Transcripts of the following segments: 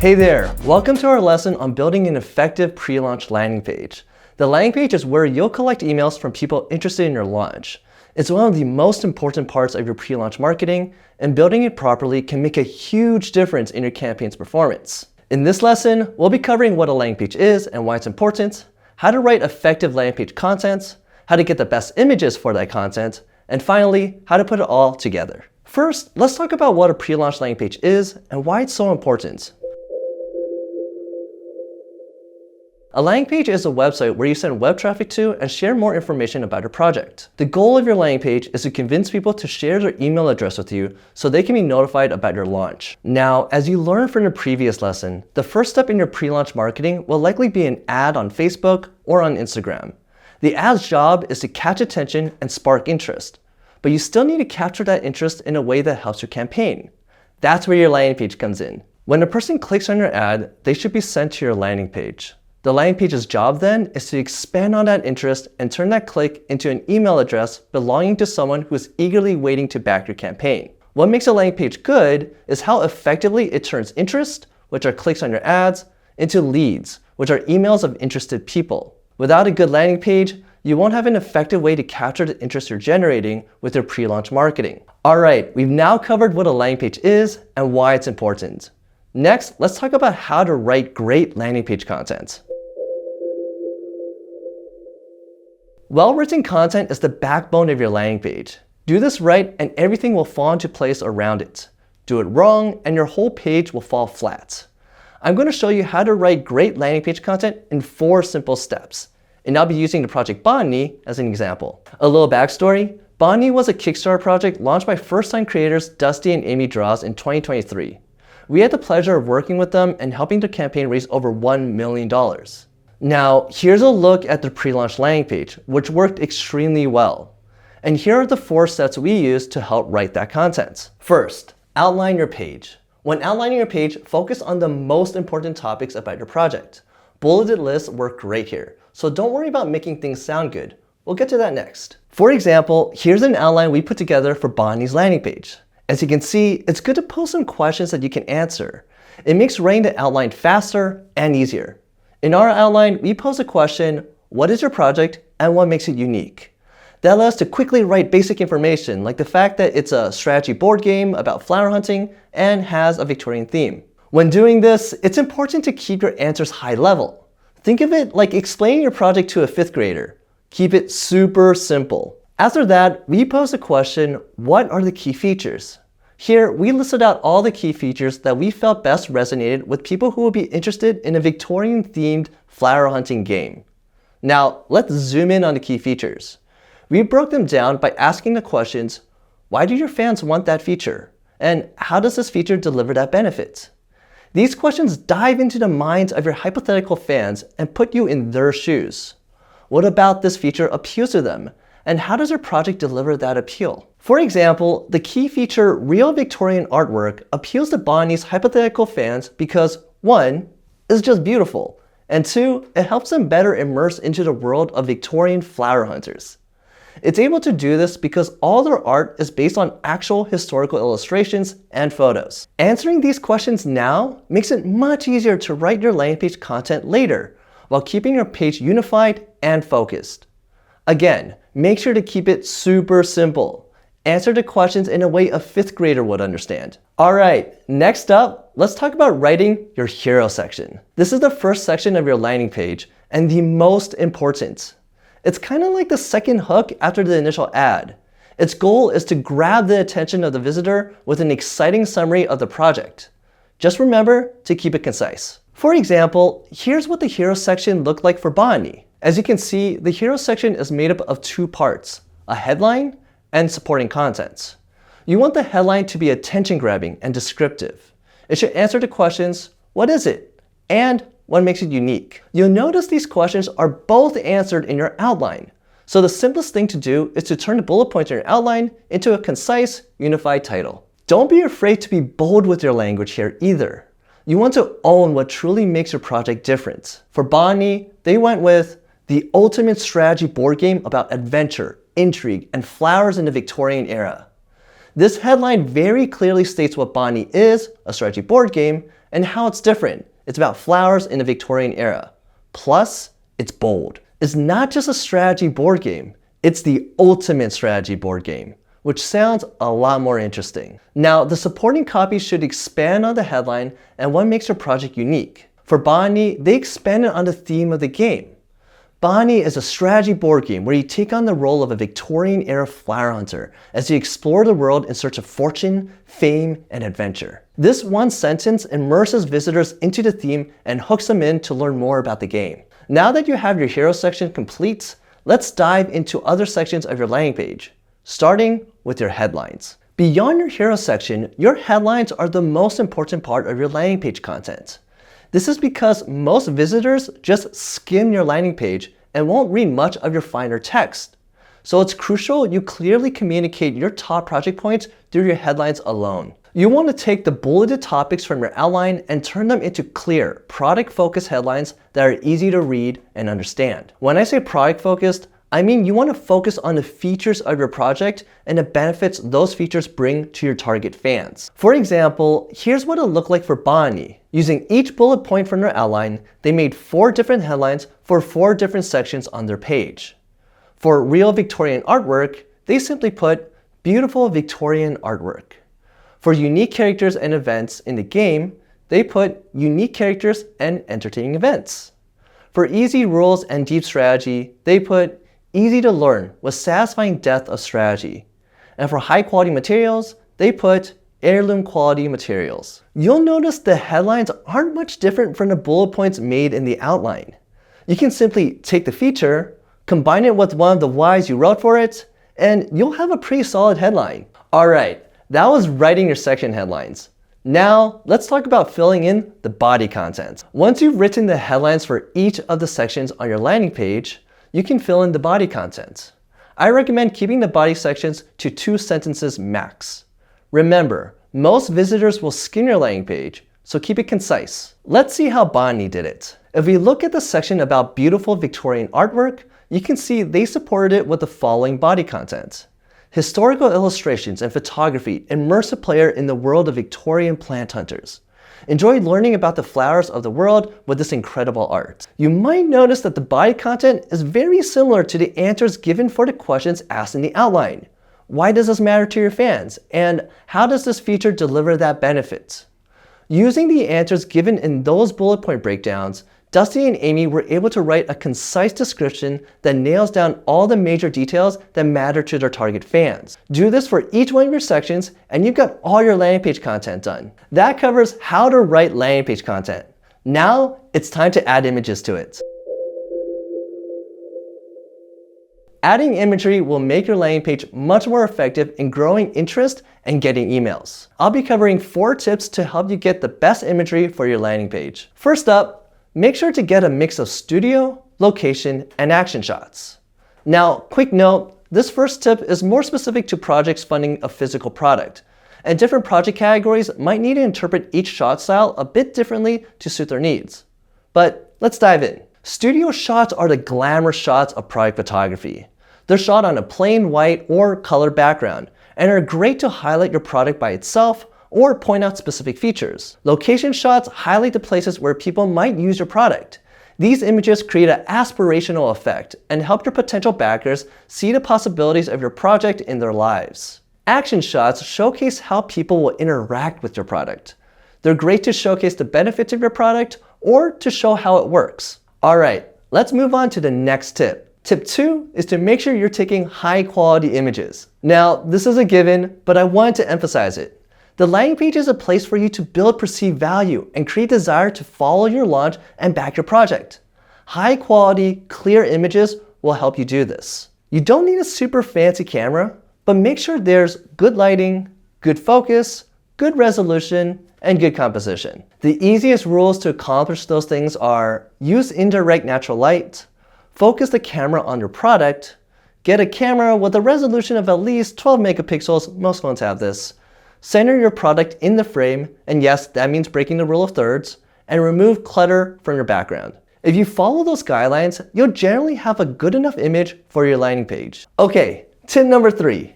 Hey there, welcome to our lesson on building an effective pre-launch landing page. The landing page is where you'll collect emails from people interested in your launch. It's one of the most important parts of your pre-launch marketing, and building it properly can make a huge difference in your campaign's performance. In this lesson, we'll be covering what a landing page is and why it's important, how to write effective landing page content, how to get the best images for that content, and finally, how to put it all together. First, let's talk about what a pre-launch landing page is and why it's so important. A landing page is a website where you send web traffic to and share more information about your project. The goal of your landing page is to convince people to share their email address with you so they can be notified about your launch. Now, as you learned from your previous lesson, the first step in your pre-launch marketing will likely be an ad on Facebook or on Instagram. The ad's job is to catch attention and spark interest, but you still need to capture that interest in a way that helps your campaign. That's where your landing page comes in. When a person clicks on your ad, they should be sent to your landing page. The landing page's job then is to expand on that interest and turn that click into an email address belonging to someone who is eagerly waiting to back your campaign. What makes a landing page good is how effectively it turns interest, which are clicks on your ads, into leads, which are emails of interested people. Without a good landing page, you won't have an effective way to capture the interest you're generating with your pre-launch marketing. All right, we've now covered what a landing page is and why it's important. Next, let's talk about how to write great landing page content. Well-written content is the backbone of your landing page. Do this right and everything will fall into place around it. Do it wrong and your whole page will fall flat. I'm going to show you how to write great landing page content in 4 simple steps. And I'll be using the project Botany as an example. A little backstory, Botany was a Kickstarter project launched by first-time creators Dusty and Amy Draws in 2023. We had the pleasure of working with them and helping their campaign raise over $1 million. Now, here's a look at the pre-launch landing page, which worked extremely well. And here are the 4 steps we used to help write that content. First, outline your page. When outlining your page, focus on the most important topics about your project. Bulleted lists work great here, so don't worry about making things sound good. We'll get to that next. For example, here's an outline we put together for Bonnie's landing page. As you can see, it's good to post some questions that you can answer. It makes writing the outline faster and easier. In our outline, we pose a question, what is your project and what makes it unique? That allows us to quickly write basic information like the fact that it's a strategy board game about flower hunting and has a Victorian theme. When doing this, it's important to keep your answers high level. Think of it like explaining your project to a 5th grader. Keep it super simple. After that, we pose the question, what are the key features? Here, we listed out all the key features that we felt best resonated with people who will be interested in a Victorian-themed flower hunting game. Now, let's zoom in on the key features. We broke them down by asking the questions, why do your fans want that feature? And how does this feature deliver that benefit? These questions dive into the minds of your hypothetical fans and put you in their shoes. What about this feature appeals to them? And how does your project deliver that appeal? For example, the key feature Real Victorian Artwork appeals to Bonnie's hypothetical fans because 1, it's just beautiful, and 2, it helps them better immerse into the world of Victorian flower hunters. It's able to do this because all their art is based on actual historical illustrations and photos. Answering these questions now makes it much easier to write your landing page content later, while keeping your page unified and focused. Again, make sure to keep it super simple. Answer the questions in a way a 5th grader would understand. All right, next up, let's talk about writing your hero section. This is the first section of your landing page and the most important. It's kind of like the second hook after the initial ad. Its goal is to grab the attention of the visitor with an exciting summary of the project. Just remember to keep it concise. For example, here's what the hero section looked like for Bonnie. As you can see, the hero section is made up of 2 parts, a headline and supporting contents. You want the headline to be attention-grabbing and descriptive. It should answer the questions, what is it? And what makes it unique? You'll notice these questions are both answered in your outline. So the simplest thing to do is to turn the bullet points in your outline into a concise, unified title. Don't be afraid to be bold with your language here either. You want to own what truly makes your project different. For Bonnie, they went with the ultimate strategy board game about adventure, intrigue, and flowers in the Victorian era. This headline very clearly states what Bonnie is, a strategy board game, And how it's different. It's about flowers in the Victorian era. Plus, it's bold. It's not just a strategy board game. It's the ultimate strategy board game, which sounds a lot more interesting. Now, the supporting copies should expand on the headline and what makes your project unique. For Botany, they expanded on the theme of the game. Botany is a strategy board game where you take on the role of a Victorian-era flower hunter as you explore the world in search of fortune, fame, and adventure. This one sentence immerses visitors into the theme and hooks them in to learn more about the game. Now that you have your hero section complete, let's dive into other sections of your landing page, starting with your headlines. Beyond your hero section, your headlines are the most important part of your landing page content. This is because most visitors just skim your landing page and won't read much of your finer text. So it's crucial you clearly communicate your top project points through your headlines alone. You want to take the bulleted topics from your outline and turn them into clear, product-focused headlines that are easy to read and understand. When I say product-focused, I mean you want to focus on the features of your project and the benefits those features bring to your target fans. For example, here's what it looked like for Botany. Using each bullet point from their outline, they made 4 different headlines for 4 different sections on their page. For real Victorian artwork, they simply put beautiful Victorian artwork. For unique characters and events in the game, they put unique characters and entertaining events. For easy rules and deep strategy, they put easy to learn with satisfying depth of strategy. And for high quality materials, they put heirloom quality materials. You'll notice the headlines aren't much different from the bullet points made in the outline. You can simply take the feature, combine it with one of the whys you wrote for it, and you'll have a pretty solid headline. Alright, that was writing your section headlines. Now, let's talk about filling in the body content. Once you've written the headlines for each of the sections on your landing page, you can fill in the body content. I recommend keeping the body sections to 2 sentences max. Remember, most visitors will skim your landing page, so keep it concise. Let's see how Botany did it. If we look at the section about beautiful Victorian artwork, you can see they supported it with the following body content. Historical illustrations and photography immerse a player in the world of Victorian plant hunters. Enjoy learning about the flowers of the world with this incredible art. You might notice that the body content is very similar to the answers given for the questions asked in the outline. Why does this matter to your fans? And how does this feature deliver that benefit? Using the answers given in those bullet point breakdowns, Dusty and Amy were able to write a concise description that nails down all the major details that matter to their target fans. Do this for each one of your sections and you've got all your landing page content done. That covers how to write landing page content. Now it's time to add images to it. Adding imagery will make your landing page much more effective in growing interest and getting emails. I'll be covering 4 tips to help you get the best imagery for your landing page. First up, make sure to get a mix of studio, location, and action shots. Now, quick note, this first tip is more specific to projects funding a physical product, and different project categories might need to interpret each shot style a bit differently to suit their needs. But let's dive in. Studio shots are the glamour shots of product photography. They're shot on a plain white or colored background, and are great to highlight your product by itself or point out specific features. Location shots highlight the places where people might use your product. These images create an aspirational effect and help your potential backers see the possibilities of your project in their lives. Action shots showcase how people will interact with your product. They're great to showcase the benefits of your product or to show how it works. Alright, let's move on to the next tip. Tip 2 is to make sure you're taking high quality images. Now, this is a given, but I wanted to emphasize it. The landing page is a place for you to build perceived value and create desire to follow your launch and back your project. High quality, clear images will help you do this. You don't need a super fancy camera, but make sure there's good lighting, good focus, good resolution, and good composition. The easiest rules to accomplish those things are use indirect natural light, focus the camera on your product, get a camera with a resolution of at least 12 megapixels, most phones have this, center your product in the frame, and yes, that means breaking the rule of thirds, and remove clutter from your background. If you follow those guidelines, you'll generally have a good enough image for your landing page. Okay, tip number 3.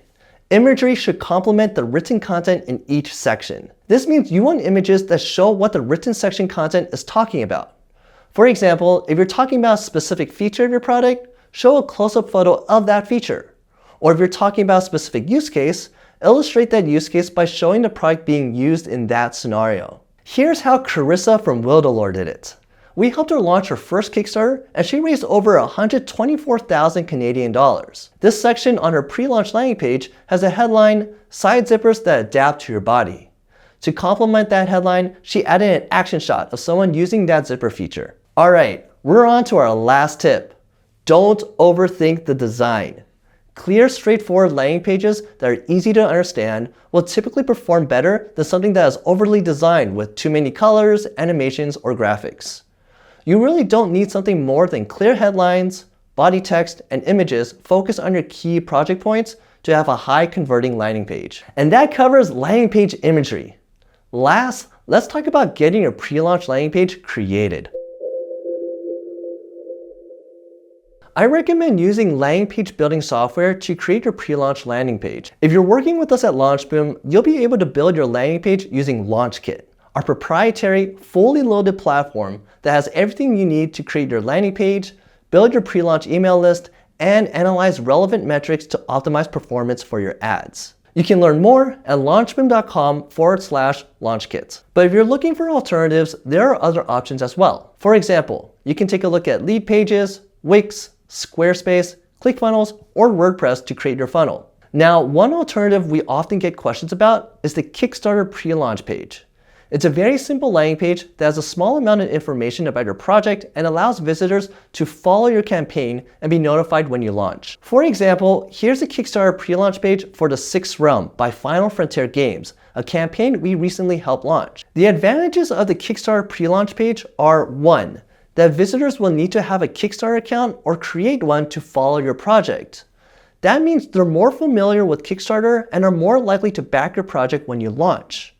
Imagery should complement the written content in each section. This means you want images that show what the written section content is talking about. For example, if you're talking about a specific feature of your product, show a close-up photo of that feature. Or if you're talking about a specific use case, illustrate that use case by showing the product being used in that scenario. Here's how Carissa from Wildalore did it. We helped her launch her first Kickstarter, and she raised over 124,000 Canadian dollars. This section on her pre-launch landing page has a headline, "Side zippers that adapt to your body." To complement that headline, she added an action shot of someone using that zipper feature. Alright, we're on to our last tip. Don't overthink the design. Clear, straightforward landing pages that are easy to understand will typically perform better than something that is overly designed with too many colors, animations, or graphics. You really don't need something more than clear headlines, body text, and images focused on your key project points to have a high converting landing page. And that covers landing page imagery. Last, let's talk about getting your pre-launch landing page created. I recommend using landing page building software to create your pre-launch landing page. If you're working with us at LaunchBoom, you'll be able to build your landing page using LaunchKit, our proprietary, fully loaded platform that has everything you need to create your landing page, build your pre-launch email list, and analyze relevant metrics to optimize performance for your ads. You can learn more at launchboom.com/launchkit. But if you're looking for alternatives, there are other options as well. For example, you can take a look at Lead Pages, Wix, Squarespace, ClickFunnels, or WordPress to create your funnel. Now, one alternative we often get questions about is the Kickstarter pre-launch page. It's a very simple landing page that has a small amount of information about your project and allows visitors to follow your campaign and be notified when you launch. For example, here's a Kickstarter pre-launch page for The Sixth Realm by Final Frontier Games, a campaign we recently helped launch. The advantages of the Kickstarter pre-launch page are 1. That visitors will need to have a Kickstarter account or create one to follow your project. That means they're more familiar with Kickstarter and are more likely to back your project when you launch.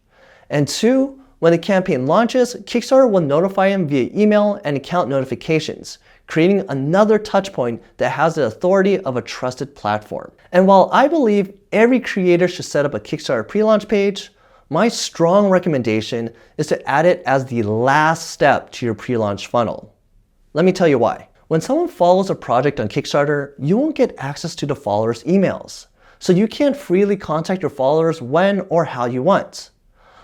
And 2, when the campaign launches, Kickstarter will notify them via email and account notifications, creating another touchpoint that has the authority of a trusted platform. And while I believe every creator should set up a Kickstarter pre-launch page, my strong recommendation is to add it as the last step to your pre-launch funnel. Let me tell you why. When someone follows a project on Kickstarter, you won't get access to the followers' emails, so you can't freely contact your followers when or how you want.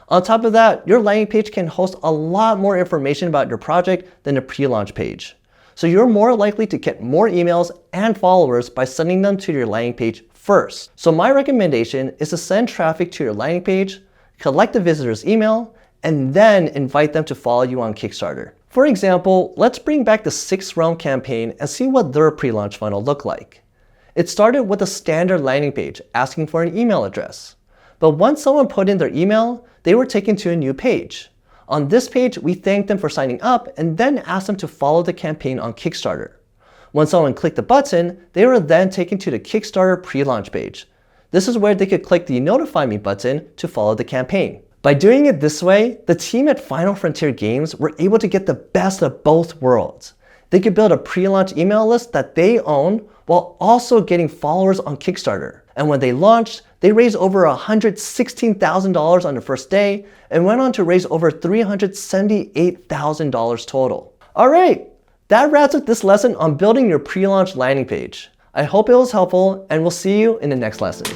On top of that, your landing page can host a lot more information about your project than a pre-launch page. So you're more likely to get more emails and followers by sending them to your landing page first. So my recommendation is to send traffic to your landing page, collect the visitor's email, and then invite them to follow you on Kickstarter. For example, let's bring back the Sixth Realm campaign and see what their pre-launch funnel looked like. It started with a standard landing page asking for an email address. But once someone put in their email, they were taken to a new page. On this page, we thanked them for signing up and then asked them to follow the campaign on Kickstarter. When someone clicked the button, they were then taken to the Kickstarter pre-launch page. This is where they could click the Notify Me button to follow the campaign. By doing it this way, the team at Final Frontier Games were able to get the best of both worlds. They could build a pre-launch email list that they own while also getting followers on Kickstarter. And when they launched, they raised over $116,000 on the first day and went on to raise over $378,000 total. Alright, that wraps up this lesson on building your pre-launch landing page. I hope it was helpful, and we'll see you in the next lesson.